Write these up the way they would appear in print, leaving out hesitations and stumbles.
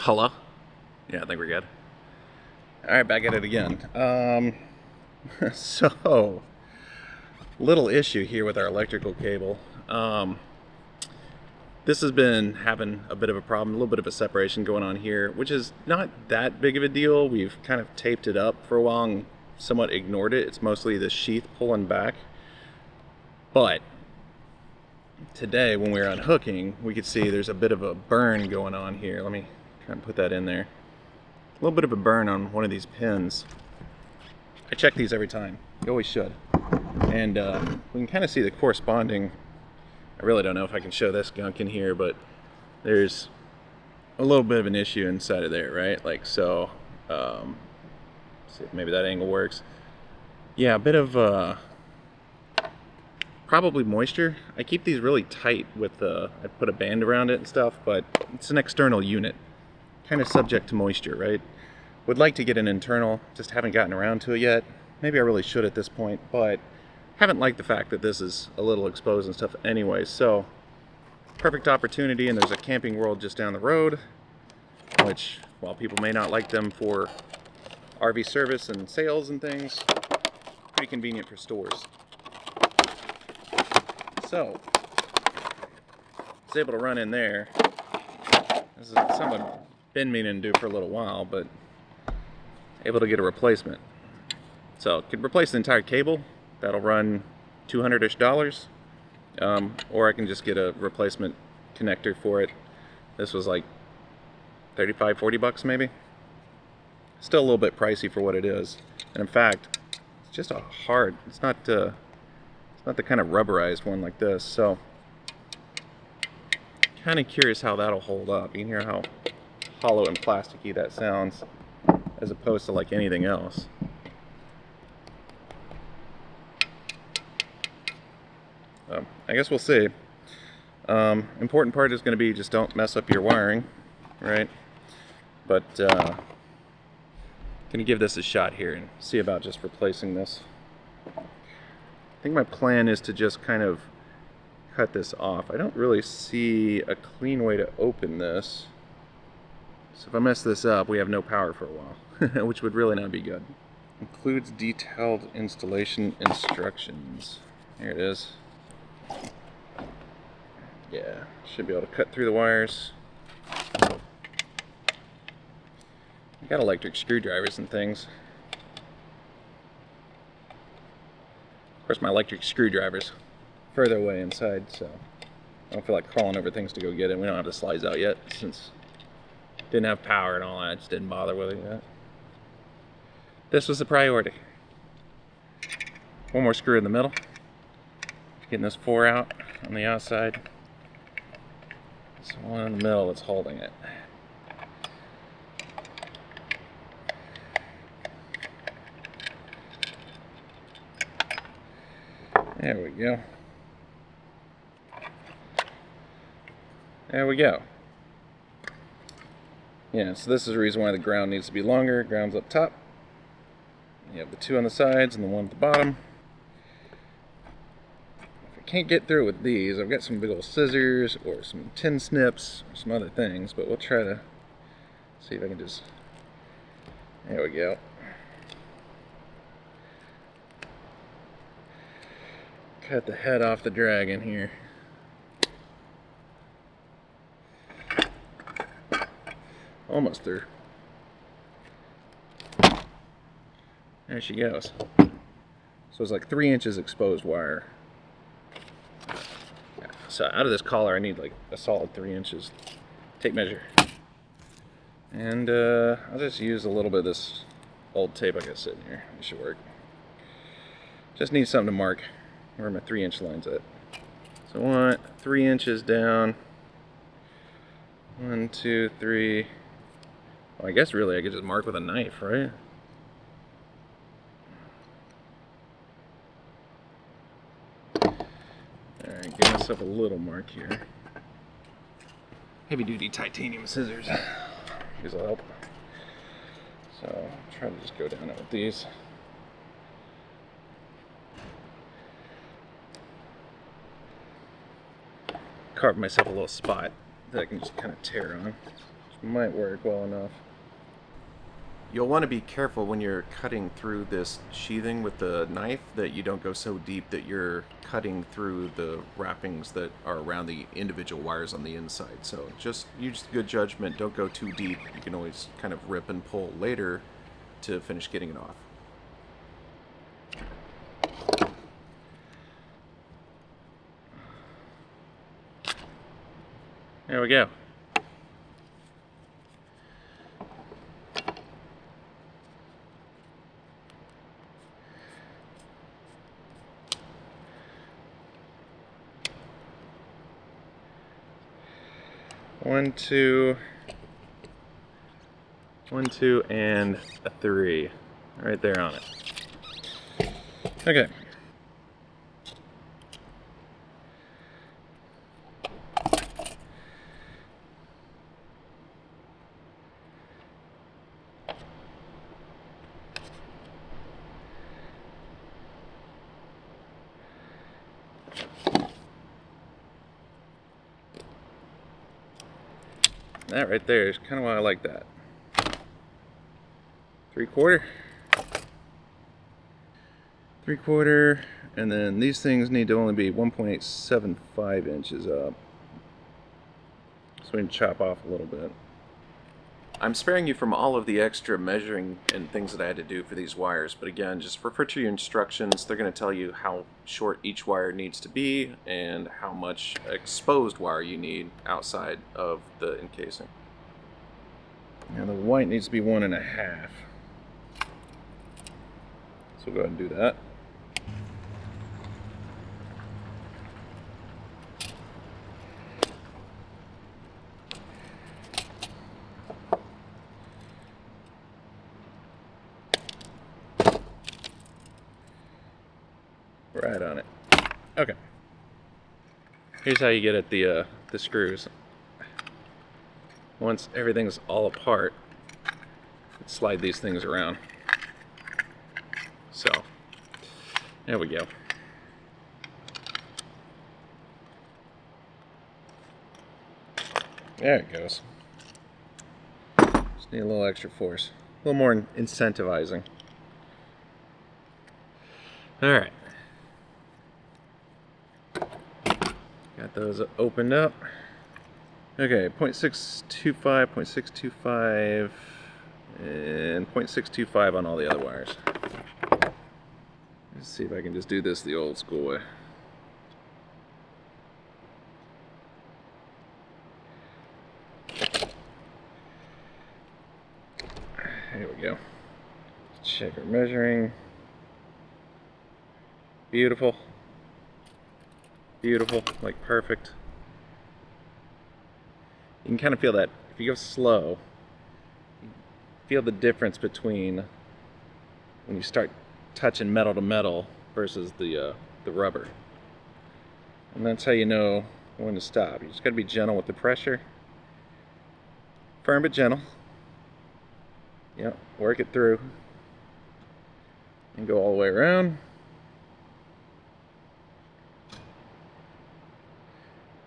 Hello? Yeah, I think we're good. Alright, back at it again. So, little issue here with our electrical cable. This has been having a bit of a problem, a little bit of a separation going on here, which is not that big of a deal. We've kind of taped it up for a while and somewhat ignored it. It's mostly the sheath pulling back. But today, when we were unhooking, we could see there's a bit of a burn going on here. Let me try and put that in there. A little bit of a burn on one of these pins. I check these every time. You always should. And we can kind of see the corresponding. I really don't know if I can show this gunk in here, but there's a little bit of an issue inside of there, right? Like so. See if maybe that angle works. Yeah, a bit of probably moisture. I keep these really tight with I put a band around it and stuff, but it's an external unit, kind of subject to moisture, right? Would like to get an internal, just haven't gotten around to it yet. Maybe I really should at this point, but haven't liked the fact that this is a little exposed and stuff anyway. So perfect opportunity, and there's a Camping World just down the road, which while people may not like them for RV service and sales and things, pretty convenient for stores. So I was able to run in there. This is something I've been meaning to do for a little while, but able to get a replacement. So could replace the entire cable. That'll run $200-ish, or I can just get a replacement connector for it. This was like 35, 40 bucks maybe. Still a little bit pricey for what it is. And in fact, it's just a hard, it's not the kind of rubberized one like this. So kind of curious how that'll hold up. You can hear how hollow and plasticky that sounds as opposed to like anything else. I guess we'll see. Important part is going to be just don't mess up your wiring, right? But gonna give this a shot here and see about just replacing this. I think my plan is to just kind of cut this off. I don't really see a clean way to open this. So if I mess this up, we have no power for a while, which would really not be good. Includes detailed installation instructions. Here it is. Yeah, should be able to cut through the wires. I got electric screwdrivers and things. Of course, my electric screwdriver's further away inside, so I don't feel like crawling over things to go get it. We don't have the slides out yet, since didn't have power and all that. I just didn't bother with it yet. This was the priority. One more screw in the middle. Getting this 4 out on the outside. There's one in the middle that's holding it. There we go. There we go. Yeah, so this is the reason why the ground needs to be longer. Ground's up top. You have the 2 on the sides and the 1 at the bottom. If I can't get through with these, I've got some big old scissors or some tin snips or some other things, but we'll try to see if I can just... There we go. Cut the head off the dragon here. Almost through. There she goes. So it's like 3 inches exposed wire. Yeah, so out of this collar I need like a solid 3 inches. Tape measure. And I'll just use a little bit of this old tape I got sitting here. It should work. Just need something to mark where my 3-inch line's at. So I want 3 inches down. 1, 2, 3. Well, I guess really I could just mark with a knife, right? Alright, give myself a little mark here. Heavy duty titanium scissors. These will help. So I'll try to just go down it with these. Carve myself a little spot that I can just kind of tear on. Which might work well enough. You'll want to be careful when you're cutting through this sheathing with the knife that you don't go so deep that you're cutting through the wrappings that are around the individual wires on the inside. So just use good judgment. Don't go too deep. You can always kind of rip and pull later to finish getting it off. There we go. One, two, and a 3. Right there on it. Okay. That right there is kind of why I like that. 3/4. 3/4, and then these things need to only be 1.875 inches up. So we can chop off a little bit. I'm sparing you from all of the extra measuring and things that I had to do for these wires, but again, just refer to your instructions. They're going to tell you how short each wire needs to be and how much exposed wire you need outside of the encasing. Now the white needs to be 1.5. So we'll go ahead and do that. Right on it. Okay. Here's how you get at the screws. Once everything's all apart, slide these things around. So, there we go. There it goes. Just need a little extra force. A little more incentivizing. Alright. Got those opened up. Okay, 0.625, 0.625, and 0.625 on all the other wires. Let's see if I can just do this the old school way. There we go. Check our measuring. Beautiful. Beautiful, like perfect. You can kind of feel that if you go slow, you feel the difference between when you start touching metal to metal versus the rubber. And that's how you know when to stop. You just got to be gentle with the pressure. Firm but gentle. Yep, work it through. And go all the way around.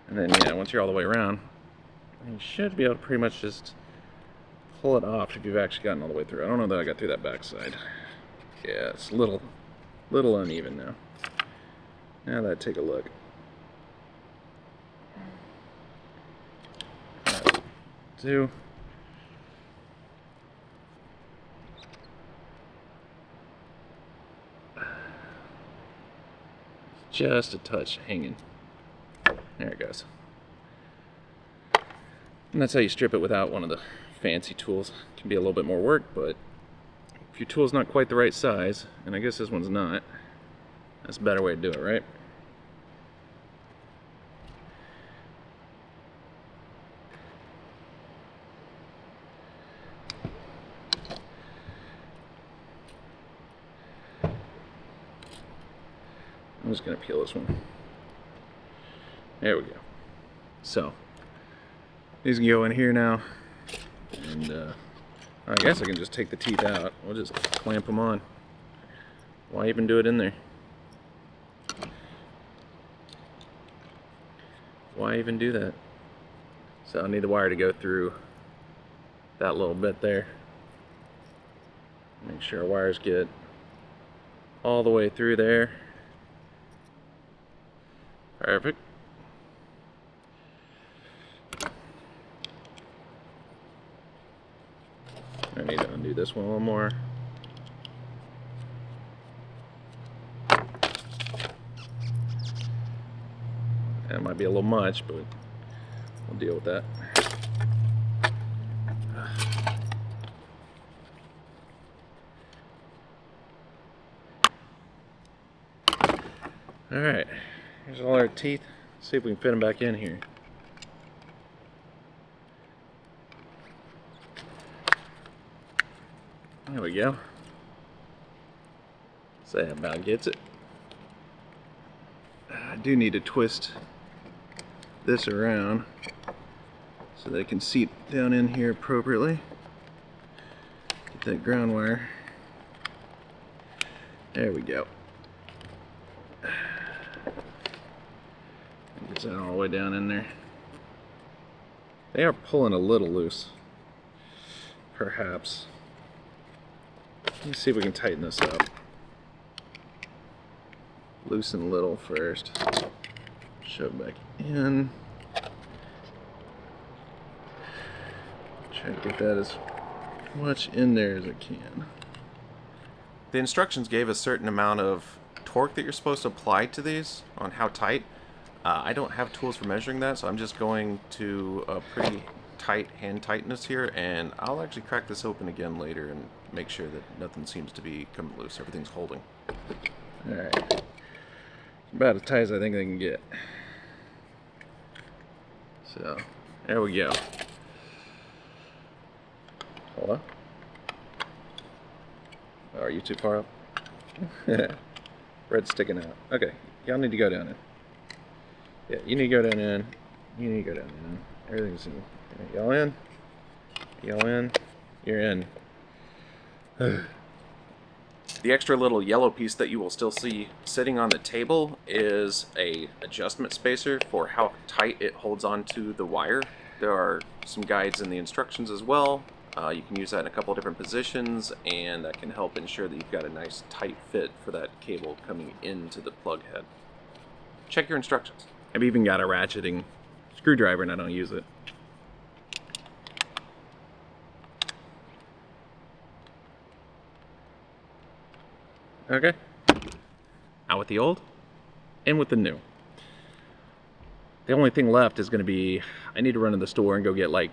And then, yeah, once you're all the way around, you should be able to pretty much just pull it off if you've actually gotten all the way through. I don't know that I got through that backside. Yeah, it's a little uneven now. Now that take a look. Two. Just a touch hanging. There it goes. And that's how you strip it without one of the fancy tools. It can be a little bit more work, but if your tool's not quite the right size, and I guess this one's not, that's a better way to do it, right? I'm just going to peel this one. There we go. So, these can go in here now, and I guess I can just take the teeth out. We'll just clamp them on. Why even do it in there? Why even do that? So I need the wire to go through that little bit there. Make sure our wires get all the way through there. Perfect. I need to undo this one a little more. That might be a little much, but we'll deal with that. Alright, here's all our teeth. Let's see if we can fit them back in here. There we go. So that about gets it. I do need to twist this around so that it can seat down in here appropriately. Get that ground wire. There we go. Gets that all the way down in there. They are pulling a little loose, perhaps. Let's see if we can tighten this up. Loosen a little first. Shove back in. Try to get that as much in there as I can. The instructions gave a certain amount of torque that you're supposed to apply to these on how tight. I don't have tools for measuring that, so I'm just going to a pretty tight hand tightness here, and I'll actually crack this open again later and make sure that nothing seems to be coming loose. Everything's holding. Alright. About as tight as I think they can get. So, there we go. Hold on. Oh, are you too far up? Red's sticking out. Okay, y'all need to go down in. Yeah, you need to go down in. You need to go down in. Everything's in. Y'all in? Y'all in? You're in. The extra little yellow piece that you will still see sitting on the table is a adjustment spacer for how tight it holds onto the wire. There are some guides in the instructions as well. You can use that in a couple of different positions, and that can help ensure that you've got a nice tight fit for that cable coming into the plug head. Check your instructions. I've even got a ratcheting screwdriver and I don't use it. Okay. Out with the old, in with the new. The only thing left is going to be, I need to run to the store and go get like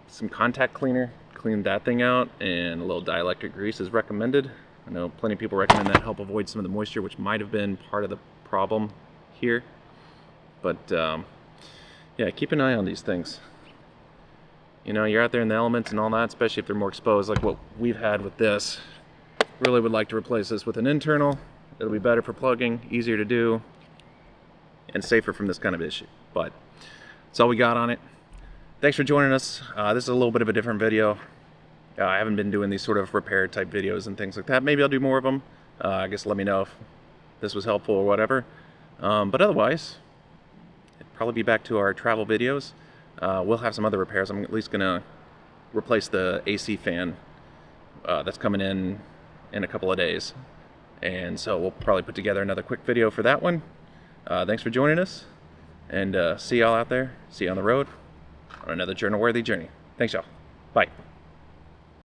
some contact cleaner, clean that thing out, and a little dielectric grease is recommended. I know plenty of people recommend that to help avoid some of the moisture, which might have been part of the problem here. But yeah, keep an eye on these things. You know, you're out there in the elements and all that, especially if they're more exposed, like what we've had with this. Really would like to replace this with an internal. It'll be better for plugging, easier to do, and safer from this kind of issue. But that's all we got on it. Thanks for joining us. This is a little bit of a different video. I haven't been doing these sort of repair type videos and things like that. Maybe I'll do more of them. I guess let me know if this was helpful or whatever. But otherwise, it'd probably be back to our travel videos. We'll have some other repairs. I'm at least gonna replace the AC fan that's coming in a couple of days. And so we'll probably put together another quick video for that one. Thanks for joining us, and see y'all out there. See you on the road on another journal-worthy journey. Thanks, y'all. Bye.